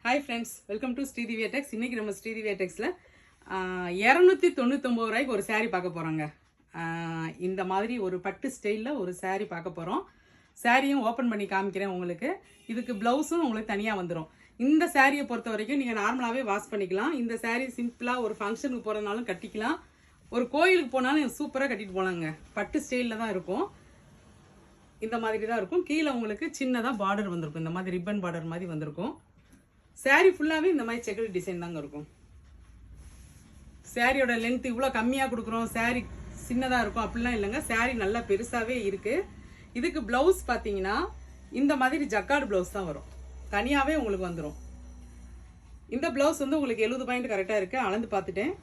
Hi friends, welcome to Sridivya techs. இன்றைக்கி நம்ம ஸ்ரீதிவ்யா டெக்ஸில் 299 ரூபாய்க்கு ஒரு saree பார்க்க போகிறோங்க. இந்த மாதிரி ஒரு பட்டு ஸ்டைலில் ஒரு saree பார்க்க போகிறோம். சாரியும் ஓப்பன் பண்ணி காமிக்கிறேன் உங்களுக்கு. இதுக்கு ப்ளவுஸும் உங்களுக்கு தனியாக வந்துடும். இந்த சாரியை பொறுத்த வரைக்கும் நீங்கள் நார்மலாகவே வாஷ் பண்ணிக்கலாம். இந்த saree சிம்பிளாக ஒரு ஃபங்க்ஷனுக்கு போகிறதுனாலும் கட்டிக்கலாம், ஒரு கோயிலுக்கு போனாலும் சூப்பராக கட்டிட்டு போகலாங்க. பட்டு ஸ்டைலில் தான் இருக்கும். இந்த மாதிரி தான் இருக்கும். கீழே உங்களுக்கு சின்னதாக பார்டர் வந்திருக்கும், இந்த மாதிரி ரிப்பன் பார்டர் மாதிரி வந்திருக்கும். சாரீ ஃபுல்லாகவே இந்த மாதிரி செக்குடு டிசைன் தாங்க இருக்கும். சாரியோட லென்த் இவ்வளோ கம்மியாக கொடுக்குறோம், சாரீ சின்னதாக இருக்கும் அப்படிலாம் இல்லைங்க. சாரீ நல்லா பெருசாகவே இருக்குது. இதுக்கு ப்ளவுஸ் பார்த்தீங்கன்னா இந்த மாதிரி ஜக்கார்டு ப்ளவுஸ் தான் வரும், தனியாகவே உங்களுக்கு வந்துடும். இந்த ப்ளவுஸ் வந்து உங்களுக்கு 70 பாயிண்ட் கரெக்டாக இருக்குது. அளந்து பார்த்துட்டேன்,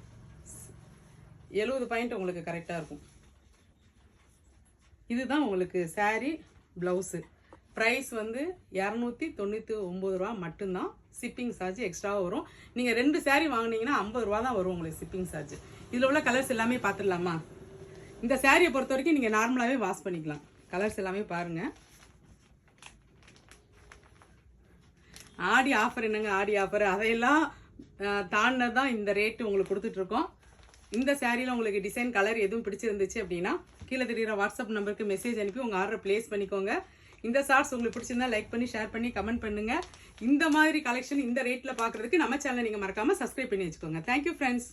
70 பாயிண்ட் உங்களுக்கு கரெக்டாக இருக்கும். இதுதான் உங்களுக்கு சாரீ ப்ளவுஸு. ப்ரைஸ் வந்து 299 ரூபா மட்டும்தான். ஷிப்பிங் சார்ஜ் எக்ஸ்ட்ராவாக வரும். நீங்கள் 2 சாரீ வாங்கினீங்கன்னா 50 ரூபா தான் வரும் உங்களுக்கு ஷிப்பிங் சார்ஜ். இதில் உள்ள கலர்ஸ் எல்லாமே பார்த்துடலாமா? இந்த சாரியை பொறுத்த வரைக்கும் நீங்கள் நார்மலாகவே வாஷ் பண்ணிக்கலாம். கலர்ஸ் எல்லாமே பாருங்கள். ஆடி ஆஃபர் என்னங்க, ஆடி ஆஃபர் அதையெல்லாம் தாண்டினது தான் இந்த ரேட்டு உங்களுக்கு கொடுத்துட்ருக்கோம். இந்த சாரியில் உங்களுக்கு டிசைன் கலர் எதுவும் பிடிச்சிருந்துச்சு அப்படின்னா கீழே தெரியுற வாட்ஸ்அப் நம்பருக்கு மெசேஜ் அனுப்பி உங்கள் ஆர்டரை ப்ளேஸ் பண்ணிக்கோங்க. இந்த ஷார்ட்ஸ் உங்களுக்கு பிடிச்சிருந்தா லைக் பண்ணி ஷேர் பண்ணி கமெண்ட் பண்ணுங்கள். இந்த மாதிரி கலெக்ஷன் இந்த ரேட்டில் பார்க்குறதுக்கு நம்ம சேனலை நீங்கள் மறக்காமல் சப்ஸ்கிரைப் பண்ணி வச்சுக்கோங்க. Thank you friends.